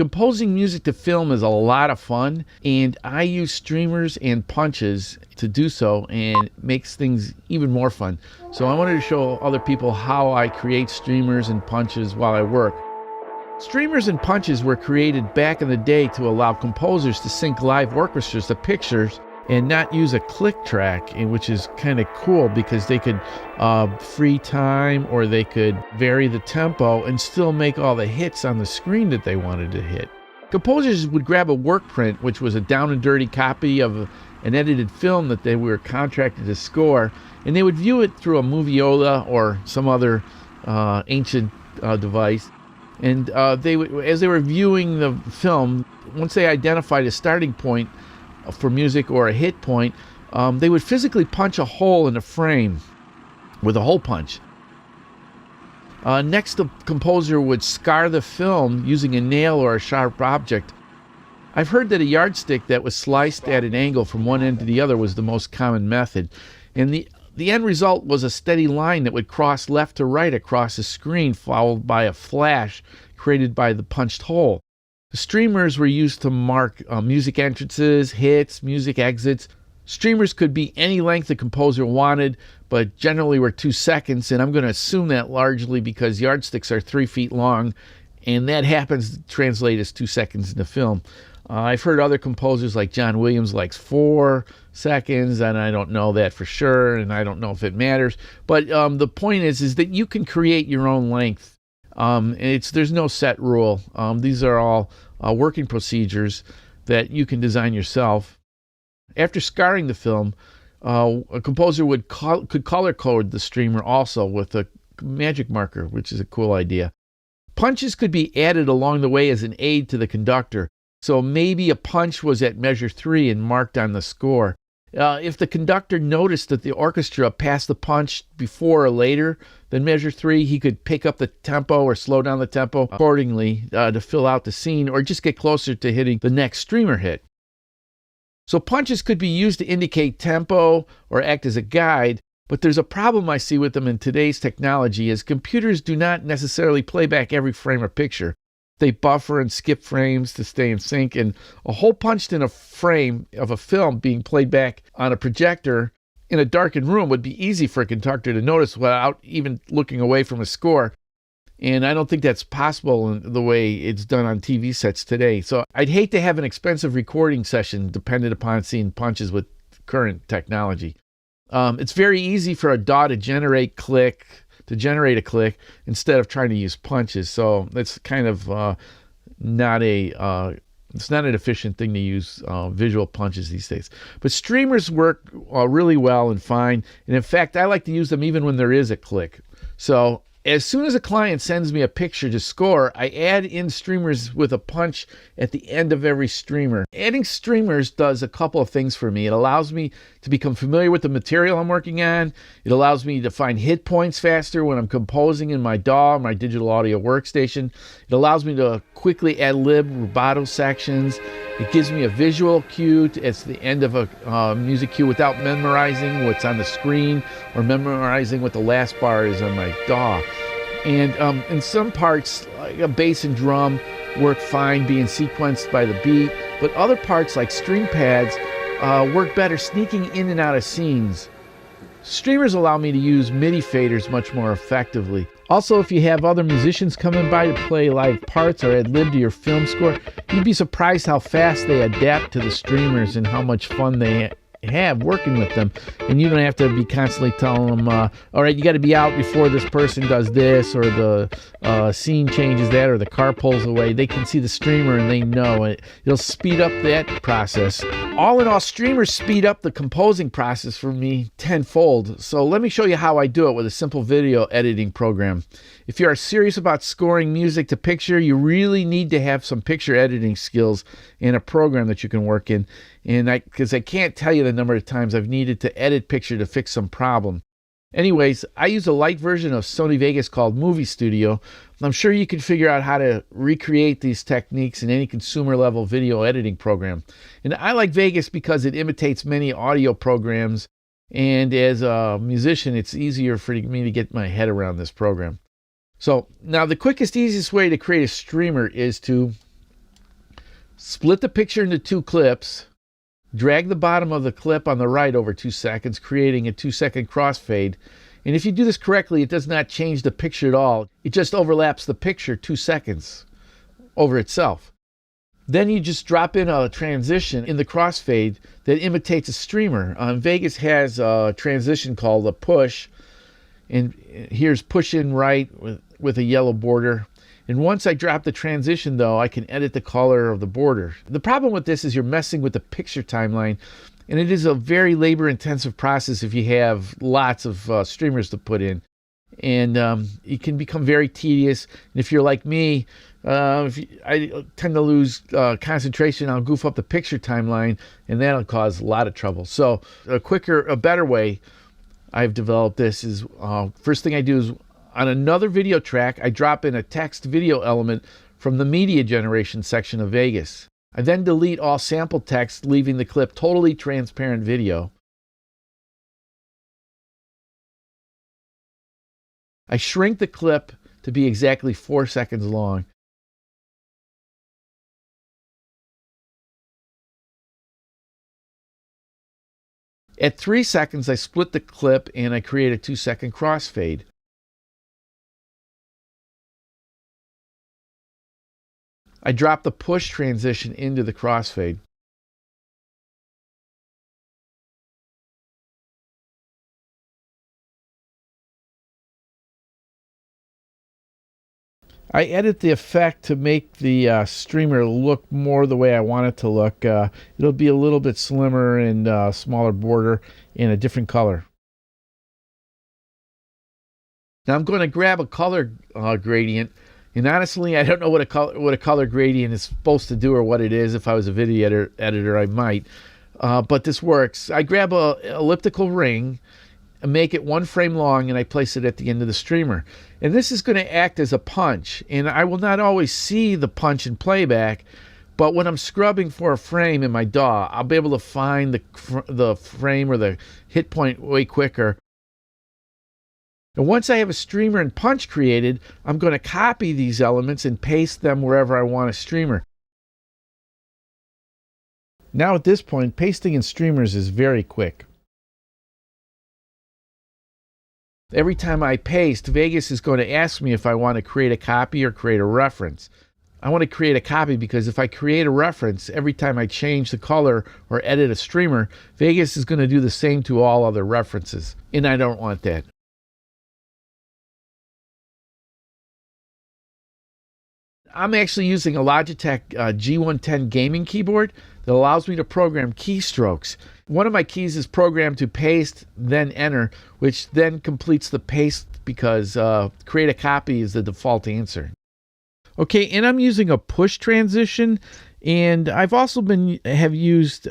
Composing music to film is a lot of fun, and I use streamers and punches to do so, and it makes things even more fun. So I wanted to show other people how I create streamers and punches while I work. Streamers and punches were created back in the day to allow composers to sync live orchestras to pictures and not use a click track, which is kind of cool because they could free time, or they could vary the tempo and still make all the hits on the screen that they wanted to hit. Composers would grab a work print, which was a down and dirty copy of an edited film that they were contracted to score, and they would view it through a Moviola or some other ancient device. And they would, as they were viewing the film, once they identified a starting point for music or a hit point, they would physically punch a hole in the frame with a hole punch. Next, the composer would scar the film using a nail or a sharp object. I've heard that a yardstick that was sliced at an angle from one end to the other was the most common method, and the end result was a steady line that would cross left to right across the screen, followed by a flash created by the punched hole. The streamers were used to mark music entrances, hits, music exits. Streamers could be any length the composer wanted, but generally were 2 seconds, and I'm going to assume that largely because yardsticks are 3 feet long, and that happens to translate as 2 seconds in the film. I've heard other composers like John Williams likes 4 seconds, and I don't know that for sure, and I don't know if it matters. But the point is that you can create your own length. There's no set rule. These are all working procedures that you can design yourself. After scarring the film, a composer could color code the streamer also with a magic marker, which is a cool idea. Punches could be added along the way as an aid to the conductor. So maybe a punch was at measure 3 and marked on the score. If the conductor noticed that the orchestra passed the punch before or later than measure 3, he could pick up the tempo or slow down the tempo accordingly to fill out the scene, or just get closer to hitting the next streamer hit. So punches could be used to indicate tempo or act as a guide, but there's a problem I see with them in today's technology, as computers do not necessarily play back every frame or picture. They buffer and skip frames to stay in sync, and a hole punched in a frame of a film being played back on a projector in a darkened room would be easy for a conductor to notice without even looking away from a score. And I don't think that's possible in the way it's done on TV sets today. So I'd hate to have an expensive recording session dependent upon seeing punches with current technology. It's very easy for a DAW to generate a click instead of trying to use punches. So it's kind of it's not an efficient thing to use visual punches these days. But streamers work really well and fine. And in fact, I like to use them even when there is a click. So as soon as a client sends me a picture to score, I add in streamers with a punch at the end of every streamer. Adding streamers does a couple of things for me. It allows me to become familiar with the material I'm working on. It allows me to find hit points faster when I'm composing in my DAW, my digital audio workstation. It allows me to quickly ad-lib rubato sections. It gives me a visual cue at the end of a music cue without memorizing what's on the screen or memorizing what the last bar is on my DAW. And in some parts, like a bass and drum, work fine being sequenced by the beat, but other parts like string pads work better sneaking in and out of scenes. Streamers allow me to use MIDI faders much more effectively. Also, if you have other musicians coming by to play live parts or ad-lib to your film score, you'd be surprised how fast they adapt to the streamers and how much fun they have working with them. And you don't have to be constantly telling them, all right, you got to be out before this person does this, or the scene changes that, or the car pulls away. They can see the streamer and they know it. It'll speed up that process. All in all, streamers speed up the composing process for me tenfold. So let me show you how I do it with a simple video editing program. If you are serious about scoring music to picture, you really need to have some picture editing skills in a program that you can work in. And because I can't tell you the number of times I've needed to edit picture to fix some problem. Anyways, I use a light version of Sony Vegas called Movie Studio. I'm sure you can figure out how to recreate these techniques in any consumer level video editing program. And I like Vegas because it imitates many audio programs, and as a musician, it's easier for me to get my head around this program. So now the quickest, easiest way to create a streamer is to Split the picture into 2 clips. Drag the bottom of the clip on the right over 2 seconds, creating a 2-second crossfade. And if you do this correctly, it does not change the picture at all. It just overlaps the picture 2 seconds over itself. Then you just drop in a transition in the crossfade that imitates a streamer. Vegas has a transition called a push. And here's push in right with a yellow border. And once I drop the transition, though, I can edit the color of the border. The problem with this is you're messing with the picture timeline, and it is a very labor-intensive process if you have lots of streamers to put in. And it can become very tedious. And if you're like me, I tend to lose concentration. I'll goof up the picture timeline, and that'll cause a lot of trouble. So a better way I've developed this is, first thing I do is, on another video track, I drop in a text video element from the media generation section of Vegas. I then delete all sample text, leaving the clip totally transparent video. I shrink the clip to be exactly 4 seconds long. At 3 seconds, I split the clip and I create a 2-second crossfade. I drop the push transition into the crossfade. I edit the effect to make the streamer look more the way I want it to look. It'll be a little bit slimmer and smaller border in a different color. Now I'm going to grab a color gradient. And honestly, I don't know what a color gradient is supposed to do or what it is. If I was a video editor, I might. But this works. I grab a elliptical ring and make it 1 frame long, and I place it at the end of the streamer. And this is going to act as a punch. And I will not always see the punch in playback, but when I'm scrubbing for a frame in my DAW, I'll be able to find the frame or the hit point way quicker. And once I have a streamer and punch created, I'm going to copy these elements and paste them wherever I want a streamer. Now at this point, pasting in streamers is very quick. Every time I paste, Vegas is going to ask me if I want to create a copy or create a reference. I want to create a copy because if I create a reference, every time I change the color or edit a streamer, Vegas is going to do the same to all other references. And I don't want that. I'm actually using a Logitech G110 gaming keyboard that allows me to program keystrokes. One of my keys is programmed to paste, then enter, which then completes the paste because create a copy is the default answer. Okay, and I'm using a push transition, and I've also have used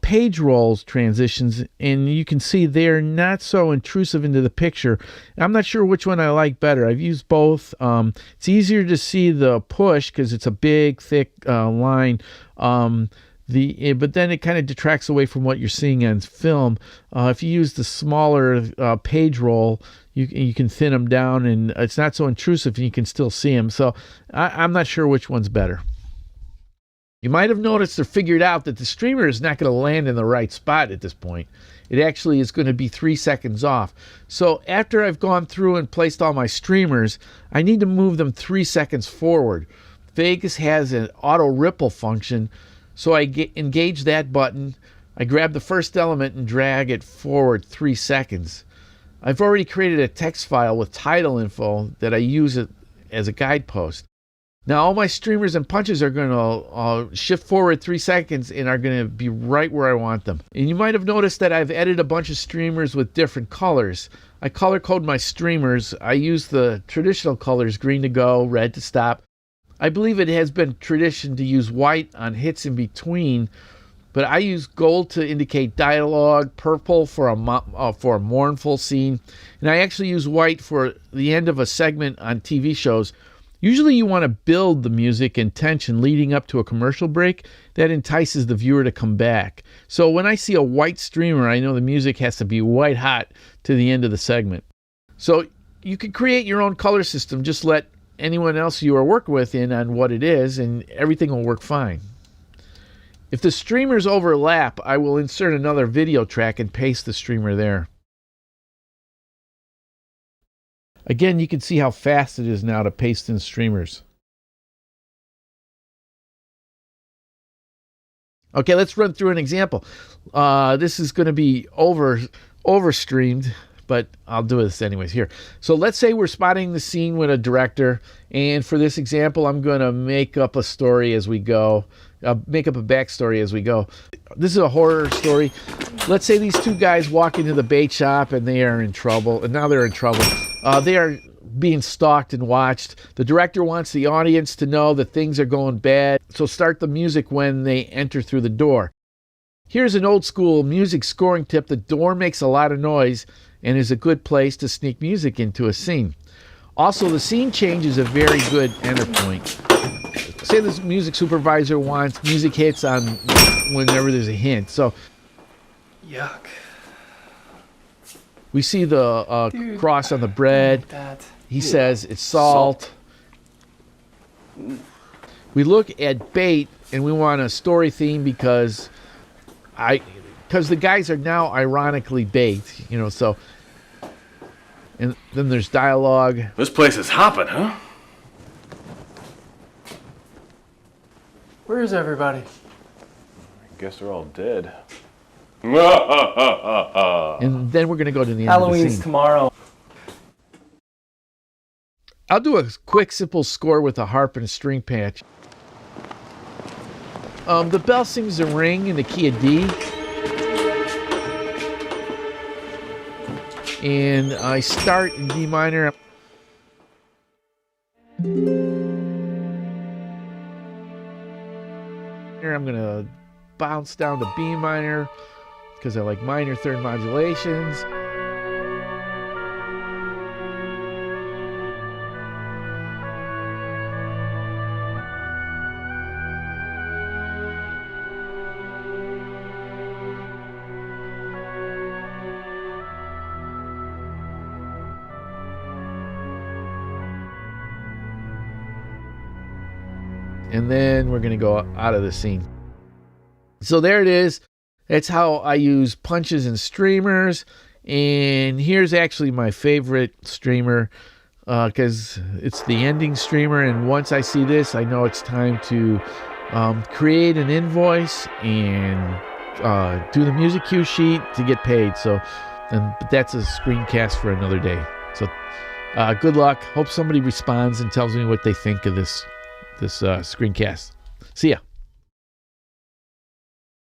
page rolls transitions, and you can see they're not so intrusive into the picture. I'm not sure which one I like better. I've used both. It's easier to see the push because it's a big, thick line. But then it kind of detracts away from what you're seeing on film. If you use the smaller page roll, you can thin them down, and it's not so intrusive, and you can still see them. So I'm not sure which one's better. You might have noticed or figured out that the streamer is not going to land in the right spot at this point. It actually is going to be 3 seconds off. So after I've gone through and placed all my streamers, I need to move them 3 seconds forward. Vegas has an auto ripple function, so I engage that button. I grab the first element and drag it forward 3 seconds. I've already created a text file with title info that I use it as a guidepost. Now all my streamers and punches are going to shift forward 3 seconds and are going to be right where I want them. And you might have noticed that I've edited a bunch of streamers with different colors. I color code my streamers. I use the traditional colors, green to go, red to stop. I believe it has been tradition to use white on hits in between, but I use gold to indicate dialogue, purple for a mournful scene, and I actually use white for the end of a segment on TV shows. Usually you want to build the music and tension leading up to a commercial break that entices the viewer to come back. So when I see a white streamer, I know the music has to be white hot to the end of the segment. So you can create your own color system. Just let anyone else you are working with in on what it is, and everything will work fine. If the streamers overlap, I will insert another video track and paste the streamer there. Again, you can see how fast it is now to paste in streamers. Okay, let's run through an example. This is going to be overstreamed, but I'll do this anyways here. So let's say we're spotting the scene with a director, and for this example, I'm going to make up a story as we go. Make up a backstory as we go. This is a horror story. Let's say these two guys walk into the bait shop and they are in trouble, and now they're in trouble. They are being stalked and watched. The director wants the audience to know that things are going bad, so start the music when they enter through the door. Here's an old school music scoring tip. The door makes a lot of noise and is a good place to sneak music into a scene. Also, the scene change is a very good enter point. Say this music supervisor wants music hits on whenever there's a hint. So, yuck. We see the cross on the bread. He says it's salt. We look at bait and we want a story theme because the guys are now ironically bait, you know, so. And then there's dialogue. This place is hopping, huh? Where's everybody? I guess they're all dead. And then we're going to go to the end of the scene. Halloween's tomorrow. I'll do a quick, simple score with a harp and a string patch. The bell seems to ring in the key of D. And I start in D minor. I'm going to bounce down to B minor because I like minor third modulations. And then we're going to go out of the scene. So there it is. That's how I use punches and streamers. And here's actually my favorite streamer because it's the ending streamer. And once I see this, I know it's time to create an invoice and do the music cue sheet to get paid. So, but that's a screencast for another day. So good luck. Hope somebody responds and tells me what they think of this screencast. See ya.